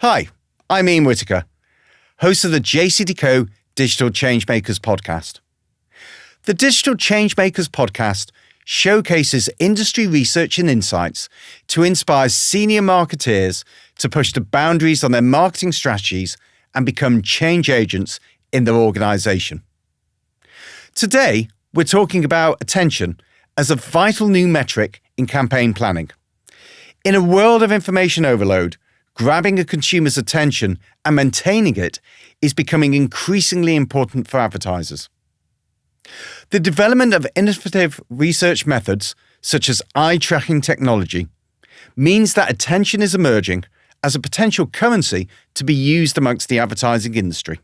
Hi, I'm Ian Whittaker, host of the JCDecaux Digital Changemakers podcast. The Digital Changemakers podcast showcases industry research and insights to inspire senior marketeers to push the boundaries on their marketing strategies and become change agents in their organization. Today, we're talking about attention as a vital new metric in campaign planning. In a world of information overload, grabbing a consumer's attention and maintaining it is becoming increasingly important for advertisers. The development of innovative research methods, such as eye tracking technology, means that attention is emerging as a potential currency to be used amongst the advertising industry.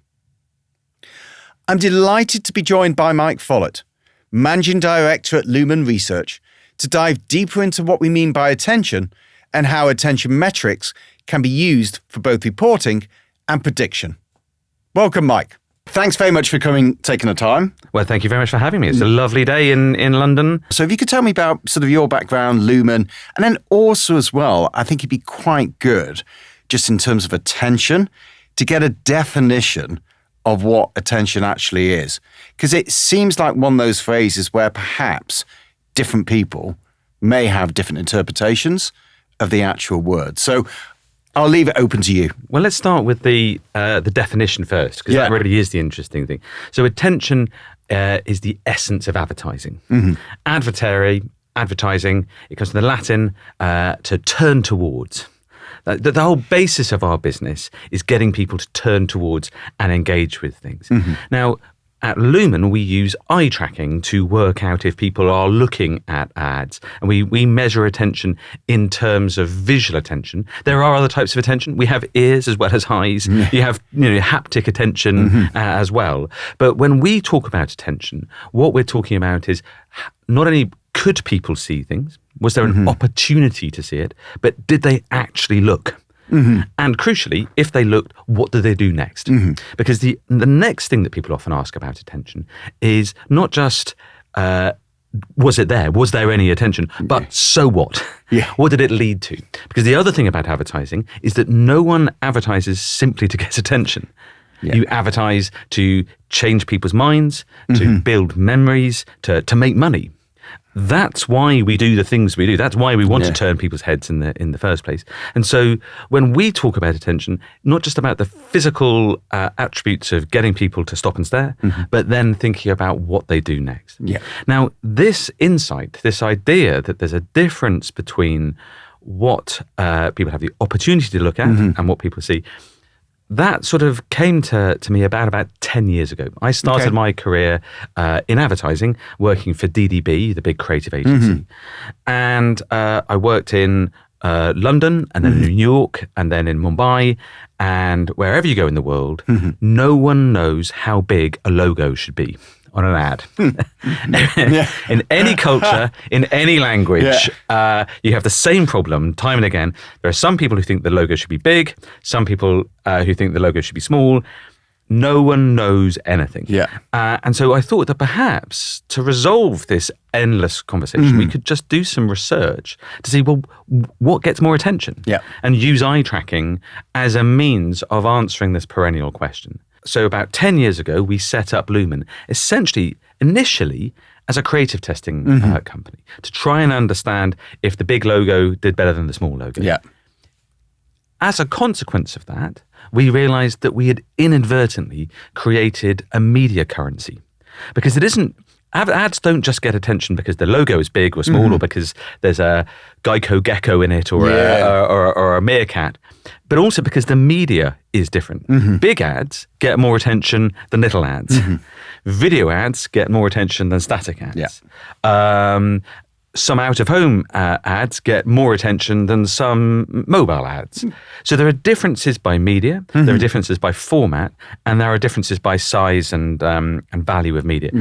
I'm delighted to be joined by Mike Follett, Managing Director at Lumen Research, to dive deeper into what we mean by attention and how attention metrics can be used for both reporting and prediction. Welcome, Mike. Thanks very much for taking the time. Well, thank you very much for having me. It's a lovely day in London. So if you could tell me about sort of your background, Lumen, and then also as well, I think it'd be quite good, just in terms of attention, to get a definition of what attention actually is. Because it seems like one of those phrases where perhaps different people may have different interpretations of the actual word. So I'll leave it open to you. Well, let's start with the definition first, because that really is the interesting thing. So attention is the essence of advertising. Mm-hmm. Advertising, it comes from the Latin to turn towards. The whole basis of our business is getting people to turn towards and engage with things. Mm-hmm. Now, at Lumen, we use eye tracking to work out if people are looking at ads. And we measure attention in terms of visual attention. There are other types of attention. We have ears as well as eyes. Mm-hmm. You have haptic attention as well. But when we talk about attention, what we're talking about is not only could people see things, was there an opportunity to see it, but did they actually look? Mm-hmm. And crucially, if they looked, what do they do next? Mm-hmm. Because the next thing that people often ask about attention is not just, was it there? Was there any attention? But so what? Yeah. What did it lead to? Because the other thing about advertising is that no one advertises simply to get attention. Yeah. You advertise to change people's minds, to build memories, to make money. That's why we do the things we do. That's why we want to turn people's heads in the first place. And so when we talk about attention, not just about the physical attributes of getting people to stop and stare, but then thinking about what they do next. Yeah. Now, this insight, this idea that there's a difference between what people have the opportunity to look at and what people see, that sort of came to me about 10 years ago. I started my career in advertising, working for DDB, the big creative agency. And I worked in London, and then in New York, and then in Mumbai, and wherever you go in the world, no one knows how big a logo should be on an ad. In any culture, in any language, you have the same problem time and again. There are some people who think the logo should be big, some people who think the logo should be small. No one knows anything. And so I thought that perhaps to resolve this endless conversation, we could just do some research to see, well, what gets more attention? And use eye tracking as a means of answering this perennial question. So about 10 years ago, we set up Lumen, initially as a creative testing company, to try and understand if the big logo did better than the small logo. As a consequence of that, we realized that we had inadvertently created a media currency. Because ads don't just get attention because the logo is big or small or because there's a Geico gecko in it or a meerkat, but also because the media is different. Big ads get more attention than little ads. Video ads get more attention than static ads. Some out-of-home ads get more attention than some mobile ads. So there are differences by media, there are differences by format, and there are differences by size and value of media.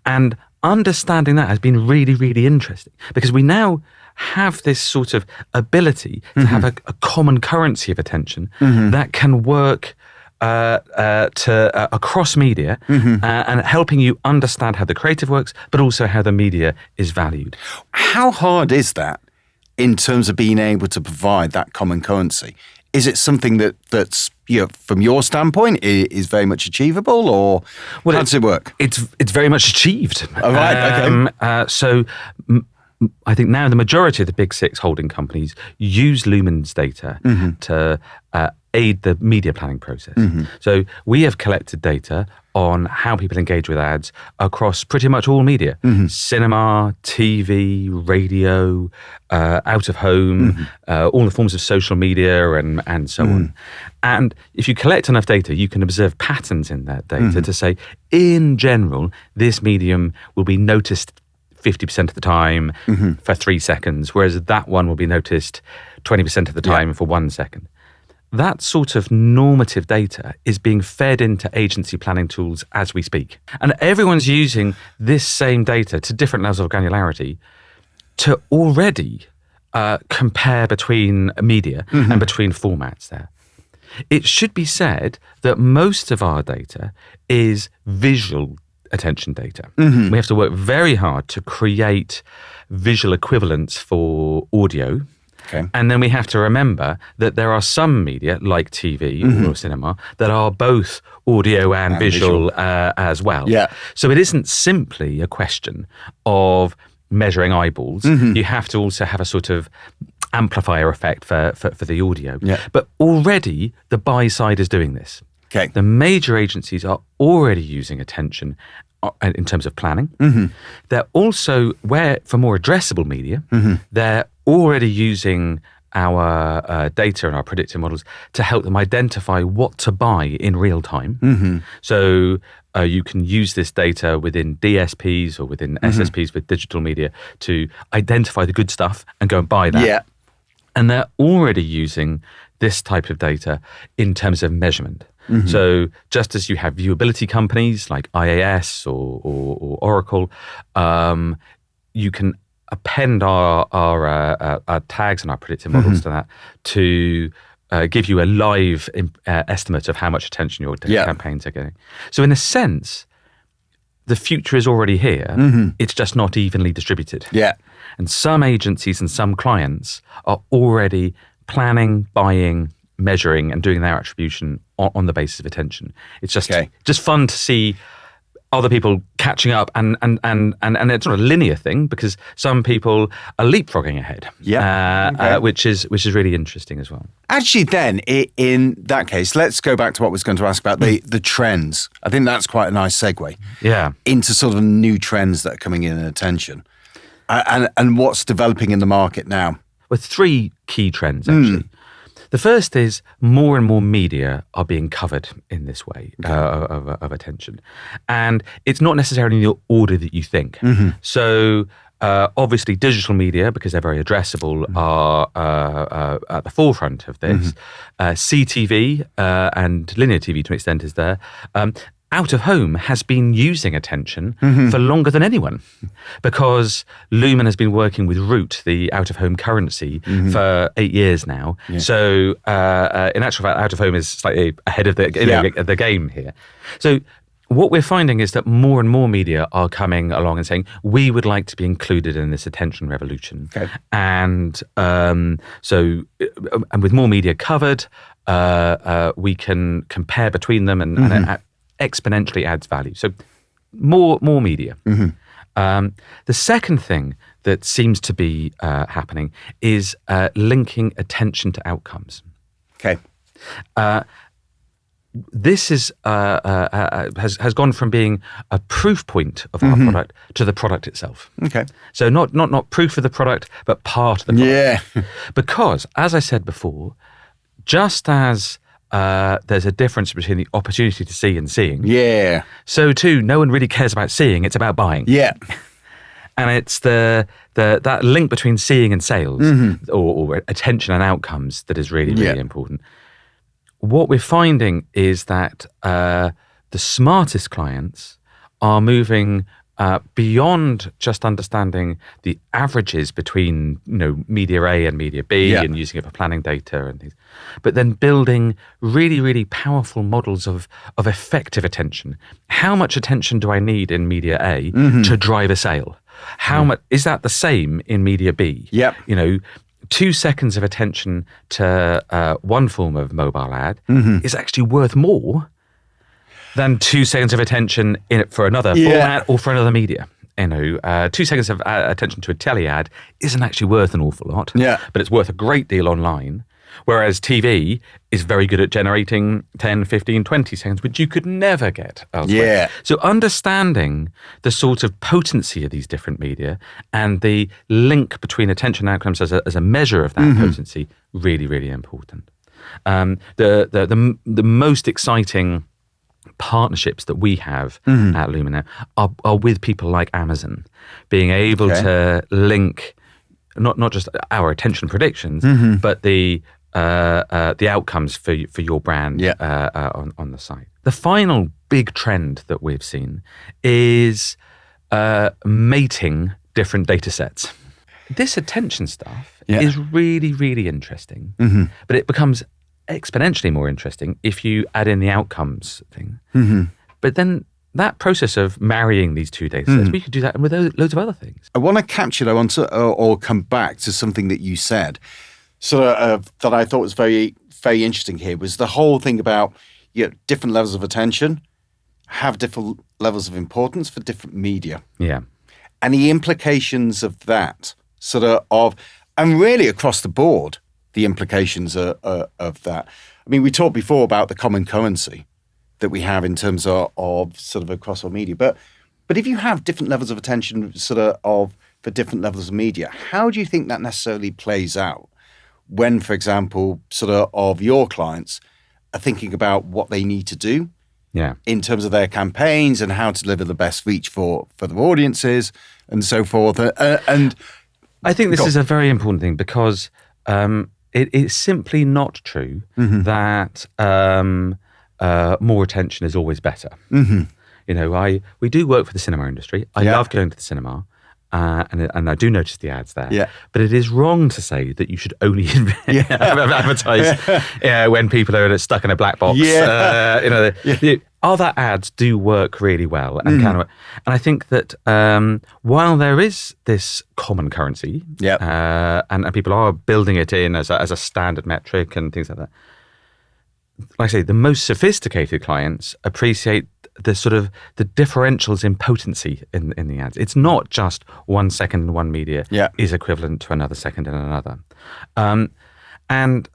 And understanding that has been really, really interesting, because we now have this sort of ability to have a common currency of attention that can work across media and helping you understand how the creative works, but also how the media is valued. How hard is that in terms of being able to provide that common currency? Is it something that's from your standpoint is very much achievable, or how does it work? It's very much achieved. All right. Okay. I think now the majority of the big six holding companies use Lumen's data to aid the media planning process. So we have collected data on how people engage with ads across pretty much all media: cinema, TV, radio, out of home, all the forms of social media, and so on. And if you collect enough data, you can observe patterns in that data to say, in general, this medium will be noticed 50% of the time for 3 seconds, whereas that one will be noticed 20% of the time for 1 second. That sort of normative data is being fed into agency planning tools as we speak. And everyone's using this same data to different levels of granularity to already compare between media and between formats there. It should be said that most of our data is visual attention data. We have to work very hard to create visual equivalents for audio. Okay. And then we have to remember that there are some media, like TV or cinema, that are both audio and visual as well. Yeah. So it isn't simply a question of measuring eyeballs. You have to also have a sort of amplifier effect for the audio. Yeah. But already the buy side is doing this. Okay. The major agencies are already using attention in terms of planning. They're also, for more addressable media, they're already using our data and our predictive models to help them identify what to buy in real time. So you can use this data within DSPs or within SSPs with digital media to identify the good stuff and go and buy that. Yeah. And they're already using this type of data in terms of measurement. So just as you have viewability companies like IAS or Oracle, you can append our tags and our predictive models to that to give you a live estimate of how much attention your campaigns are getting. So in a sense, the future is already here. It's just not evenly distributed. Yeah. And some agencies and some clients are already planning, buying, measuring, and doing their attribution on the basis of attention. It's just fun to see other people catching up, and it's not a linear thing because some people are leapfrogging ahead. Which is really interesting as well. Actually, then in that case, let's go back to what I was going to ask about the trends. I think that's quite a nice segue. Yeah. Into sort of new trends that are coming in attention, and what's developing in the market now. With 3 key trends actually. The first is more and more media are being covered in this way of attention. And it's not necessarily in the order that you think. So obviously digital media, because they're very addressable, are at the forefront of this. CTV and linear TV to an extent is there. Out of home has been using attention for longer than anyone, because Lumen has been working with Root, the out of home currency, for 8 years now. Yeah. So in actual fact, out of home is slightly ahead of the game here. So what we're finding is that more and more media are coming along and saying, we would like to be included in this attention revolution. Okay. And so with more media covered, we can compare between them and exponentially adds value. So more media. The second thing that seems to be happening is linking attention to outcomes. Okay. This is has gone from being a proof point of our product to the product itself. Okay. So not proof of the product, but part of the product. Yeah. Because, as I said before, just as there's a difference between the opportunity to see and seeing. Yeah. So too, no one really cares about seeing; it's about buying. Yeah. And it's that link between seeing and sales, or attention and outcomes, that is really important. What we're finding is that the smartest clients are moving beyond just understanding the averages between media A and media B and using it for planning data and things, but then building really, really powerful models of effective attention. How much attention do I need in media A to drive a sale? How much is that the same in media B? Yep. 2 seconds of attention to one form of mobile ad is actually worth more than 2 seconds of attention in it for another format or for another media. 2 seconds of attention to a telly ad isn't actually worth an awful lot, but it's worth a great deal online. Whereas TV is very good at generating 10, 15, 20 seconds, which you could never get elsewhere. Yeah. So understanding the sort of potency of these different media and the link between attention outcomes as a measure of that potency, really, really important. The most exciting partnerships that we have at Lumen now are with people like Amazon, being able to link not just our attention predictions, but the outcomes for your brand on the site. The final big trend that we've seen is mating different data sets. This attention stuff is really, really interesting, but it becomes exponentially more interesting if you add in the outcomes thing. But then that process of marrying these two data sets, we could do that with loads of other things. I want to capture, or come back to something that you said, that I thought was very, very interesting here, was the whole thing about different levels of attention have different levels of importance for different media. Yeah. And the implications of that, and really across the board, the implications of that. I mean, we talked before about the common currency that we have in terms of across our media. But if you have different levels of attention for different levels of media, how do you think that necessarily plays out when, for example, your clients are thinking about what they need to do in terms of their campaigns and how to deliver the best reach for their audiences and so forth? And I think this is a very important thing because it's simply not true that more attention is always better. We do work for the cinema industry. I love going to the cinema. And I do notice the ads there. Yeah. But it is wrong to say that you should only advertise when people are stuck in a black box. Other ads do work really well and and I think that while there is this common currency, and people are building it in as a standard metric and things like that, like I say, the most sophisticated clients appreciate the differentials in potency in the ads. It's not just 1 second in one media is equivalent to another second in another. And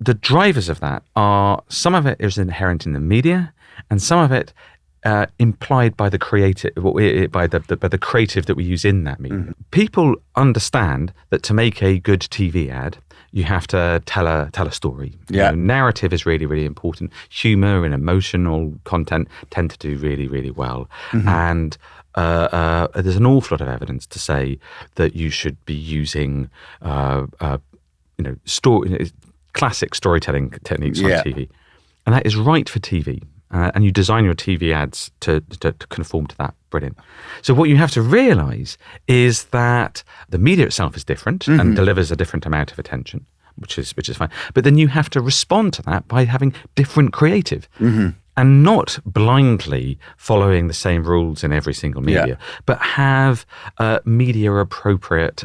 the drivers of that are, some of it is inherent in the media, and some of it implied by the creative, by the creative that we use in that media. People understand that to make a good TV ad, you have to tell a story. Narrative is really, really important. Humor and emotional content tend to do really, really well. And there's an awful lot of evidence to say that you should be using classic storytelling techniques on TV. And that is right for TV. And you design your TV ads to conform to that. Brilliant. So what you have to realise is that the media itself is different and delivers a different amount of attention, which is fine. But then you have to respond to that by having different creative and not blindly following the same rules in every single media, but have media appropriate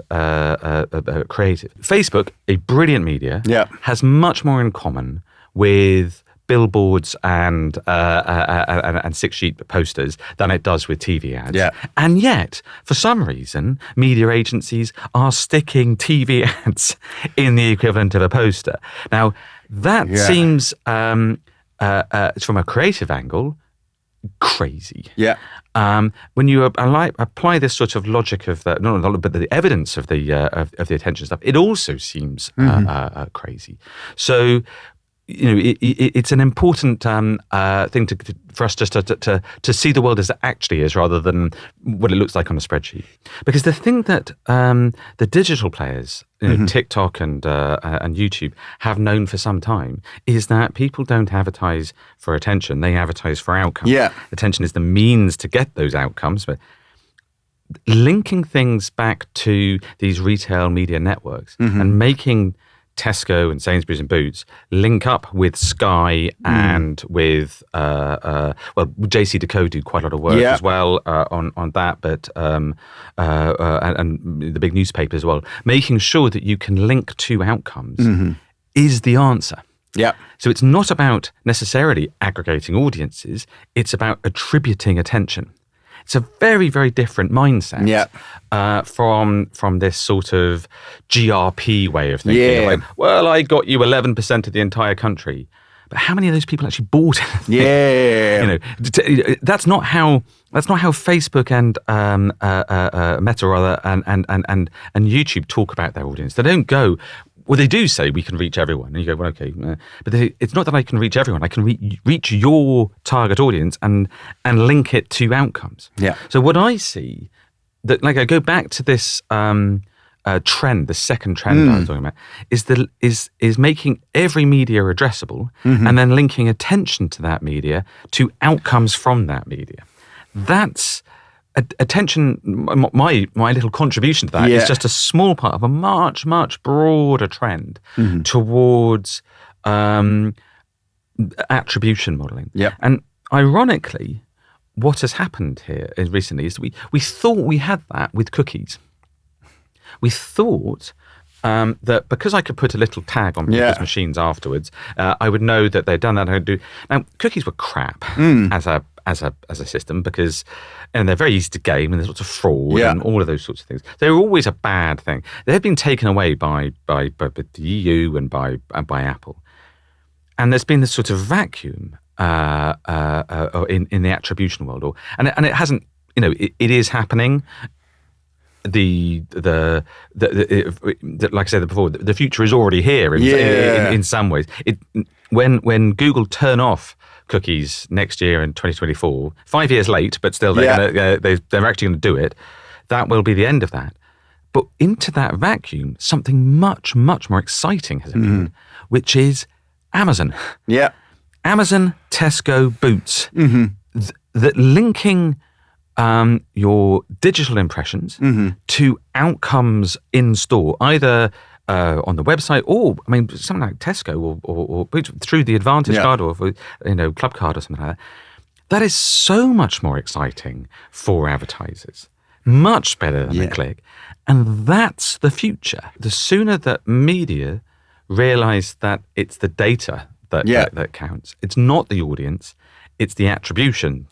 creative. Facebook, a brilliant media, has much more in common with billboards and 6-sheet posters than it does with TV ads. And yet, for some reason, media agencies are sticking TV ads in the equivalent of a poster. Now, that seems, from a creative angle, crazy. When you apply this sort of logic of but the evidence of the attention stuff, it also seems crazy. So, it's an important thing for us just to see the world as it actually is, rather than what it looks like on a spreadsheet. Because the thing that the digital players, TikTok and YouTube, have known for some time is that people don't advertise for attention; they advertise for outcome. Attention is the means to get those outcomes, but linking things back to these retail media networks and making Tesco and Sainsbury's and Boots link up with Sky and with JCDecaux do quite a lot of work as well on that, but and the big newspapers as well, making sure that you can link to outcomes is the answer. Yeah. So it's not about necessarily aggregating audiences, it's about attributing attention. It's a very, very different mindset from this sort of GRP way of thinking. Yeah. Like, well, I got you 11% of the entire country, but how many of those people actually bought it? Yeah. That's not how Facebook and Meta and YouTube talk about their audience. They don't go. Well, they do say we can reach everyone, and you go, well, okay, but it's not that I can reach everyone. I can reach your target audience and link it to outcomes. Yeah. So what I see, that like I go back to this trend, the second trend I was talking about, is making every media addressable and then linking attention to that media to outcomes from that media. That's attention. My little contribution to that is just a small part of a much, much broader trend towards attribution modeling. Yep. And ironically, what has happened here recently is we thought we had that with cookies. We thought that because I could put a little tag on people's machines afterwards, I would know that they'd done that. Now, cookies were crap as a system because they're very easy to game and there's lots of fraud and all of those sorts of things. They were always a bad thing. They have been taken away by the EU and by Apple, and there's been this sort of vacuum in the attribution world, and it hasn't. It is happening. Like I said before, the future is already here in some ways. When Google turn off cookies next year in 2024, 5 years late, but still they're actually going to do it. That will be the end of that. But into that vacuum, something much, much more exciting has appeared, which is Amazon. Yeah. Amazon, Tesco, Boots. That linking your digital impressions to outcomes in store, either on the website or, something like Tesco or through the Advantage card or Club card or something like that. That is so much more exciting for advertisers, much better than a click. And that's the future. The sooner that media realize that it's the data that counts, it's not the audience, it's the attribution.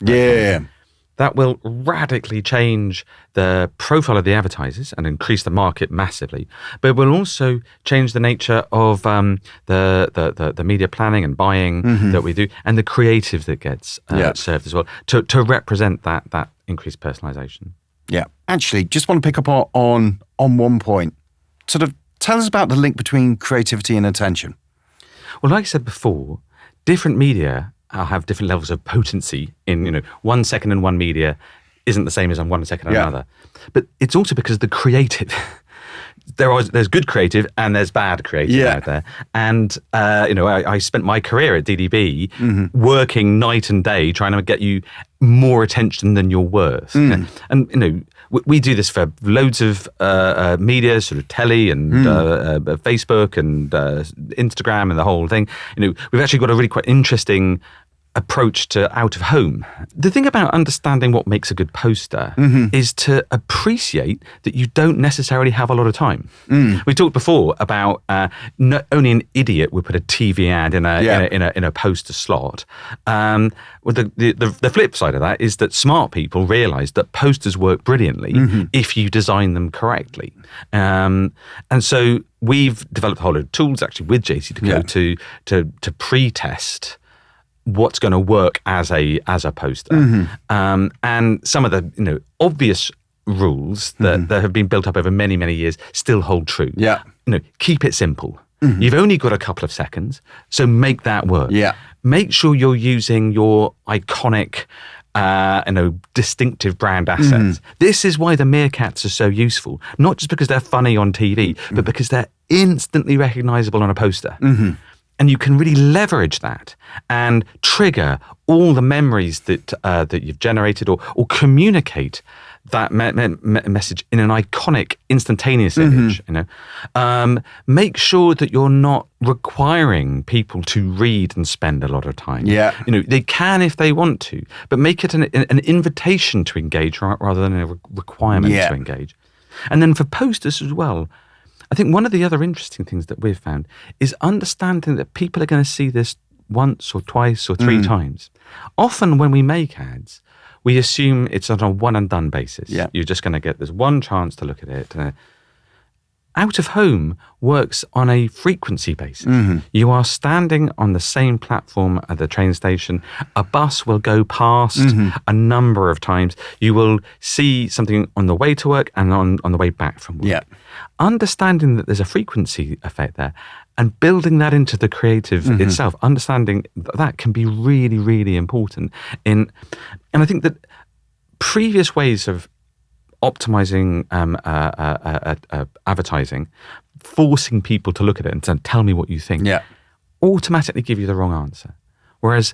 That will radically change the profile of the advertisers and increase the market massively. But it will also change the nature of the media planning and buying that we do, and the creative that gets served as well to represent that increased personalization. Yeah. Actually, just want to pick up on one point. Sort of tell us about the link between creativity and attention. Well, like I said before, different media have different levels of potency in, 1 second in one media isn't the same as on 1 second in another. But it's also because the creative, there's good creative and there's bad creative out there. And, I spent my career at DDB working night and day trying to get you more attention than you're worth. And, we do this for loads of media, sort of telly and Facebook and Instagram and the whole thing. We've actually got a really quite interesting approach to out of home. The thing about understanding what makes a good poster is to appreciate that you don't necessarily have a lot of time. We talked before about not only an idiot would put a TV ad in a poster slot. Well, the flip side of that is that smart people realise that posters work brilliantly if you design them correctly. And so we've developed a whole load of tools actually with JCDecaux to pre-test what's going to work as a poster, and some of the obvious rules that have been built up over many years still hold true. Keep it simple. You've only got a couple of seconds, so make that work. Make sure you're using your iconic distinctive brand assets. This is why the meerkats are so useful, not just because they're funny on TV, but because they're instantly recognizable on a poster. And you can really leverage that and trigger all the memories that you've generated or communicate that message in an iconic, instantaneous image. Make sure that you're not requiring people to read and spend a lot of time. Yeah. They can if they want to, but make it an invitation to engage rather than a requirement to engage. And then for posters as well, I think one of the other interesting things that we've found is understanding that people are going to see this once or twice or three times. Often when we make ads, we assume it's on a one and done basis. Yeah. You're just going to get this one chance to look at it. Out of home works on a frequency basis. You are standing on the same platform at the train station. A bus will go past a number of times. You will see something on the way to work and on the way back from work. Yeah. Understanding that there's a frequency effect there and building that into the creative itself, understanding that can be really, really important. And I think that previous ways of optimizing advertising, forcing people to look at it and say, tell me what you think, automatically give you the wrong answer. Whereas,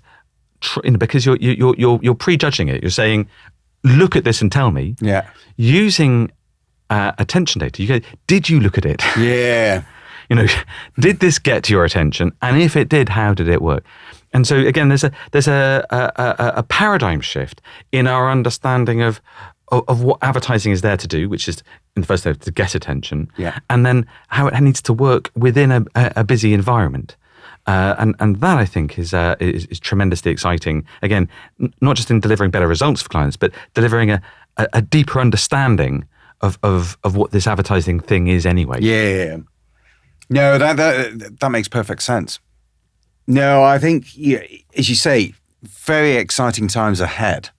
because you're prejudging it, you're saying, look at this and tell me. Yeah. Using attention data, you go, did you look at it? Yeah. Did this get to your attention? And if it did, how did it work? And so again, there's a paradigm shift in our understanding of what advertising is there to do, which is in the first place to get attention, and then how it needs to work within a busy environment. And that I think is tremendously exciting. Again, not just in delivering better results for clients, but delivering a deeper understanding of what this advertising thing is anyway. Yeah. No, that makes perfect sense. No, I think, as you say, very exciting times ahead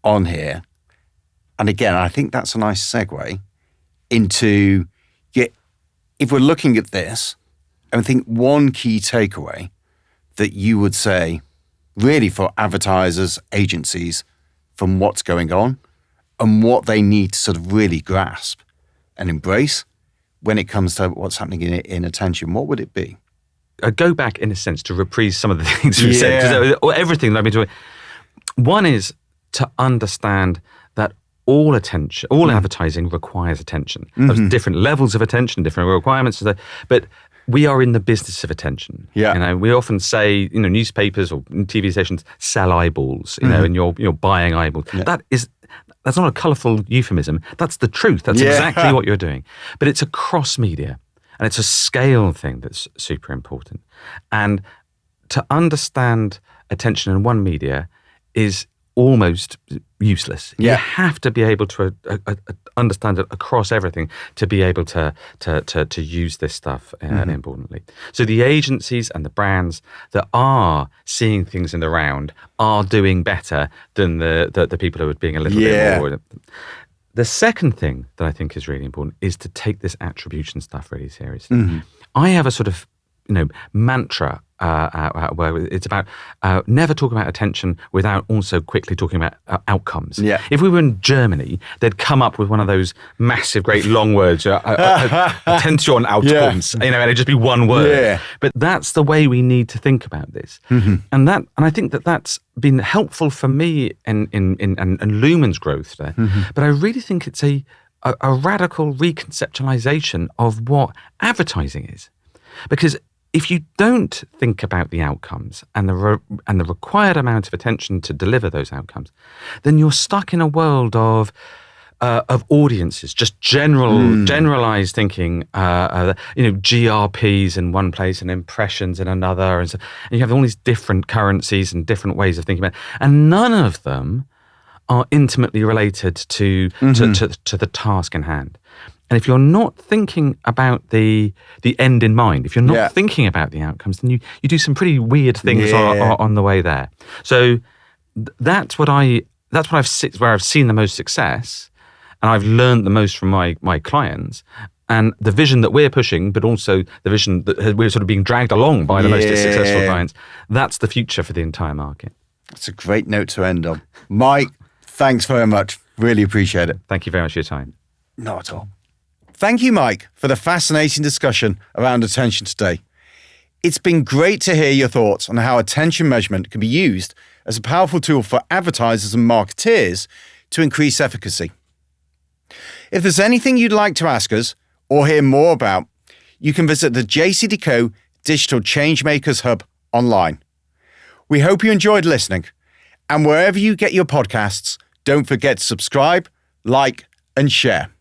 on here. And again, I think that's a nice segue into, if we're looking at this, I think one key takeaway that you would say, really for advertisers, agencies, from what's going on and what they need to sort of really grasp and embrace when it comes to what's happening in attention, what would it be? I go back, in a sense, to reprise some of the things we've said, because everything that I've been doing. One is to understand that all attention, all advertising requires attention. There's different levels of attention, different requirements, but we are in the business of attention. Yeah. We often say, newspapers or TV stations sell eyeballs, and you're buying eyeballs. Yeah. That's not a colourful euphemism. That's the truth. That's exactly what you're doing. But it's a cross media, and it's a scale thing that's super important. And to understand attention in one media is almost useless. Yeah. You have to be able to understand it across everything to be able to use this stuff importantly. So the agencies and the brands that are seeing things in the round are doing better than the people who are being a little bit more. The second thing that I think is really important is to take this attribution stuff really seriously. I have a sort of mantra where it's about never talk about attention without also quickly talking about outcomes. Yeah. If we were in Germany, they'd come up with one of those massive, great long words, attention outcomes, and it'd just be one word. Yeah. But that's the way we need to think about this. And I think that's been helpful for me in Lumen's growth there. But I really think it's a radical reconceptualization of what advertising is. Because if you don't think about the outcomes and the required amount of attention to deliver those outcomes, then you're stuck in a world of audiences, just generalized thinking. GRPs in one place and impressions in another, and you have all these different currencies and different ways of thinking about it, and none of them are intimately related to the task in hand. And if you're not thinking about the end in mind, if you're not thinking about the outcomes, then you do some pretty weird things on the way there. So that's where I've seen the most success, and I've learned the most from my clients. And the vision that we're pushing, but also the vision that we're sort of being dragged along by the most successful clients, that's the future for the entire market. That's a great note to end on. Mike, thanks very much. Really appreciate it. Thank you very much for your time. Not at all. Thank you, Mike, for the fascinating discussion around attention today. It's been great to hear your thoughts on how attention measurement can be used as a powerful tool for advertisers and marketeers to increase efficacy. If there's anything you'd like to ask us or hear more about, you can visit the JCDecaux Digital Changemakers Hub online. We hope you enjoyed listening, and wherever you get your podcasts, don't forget to subscribe, like, and share.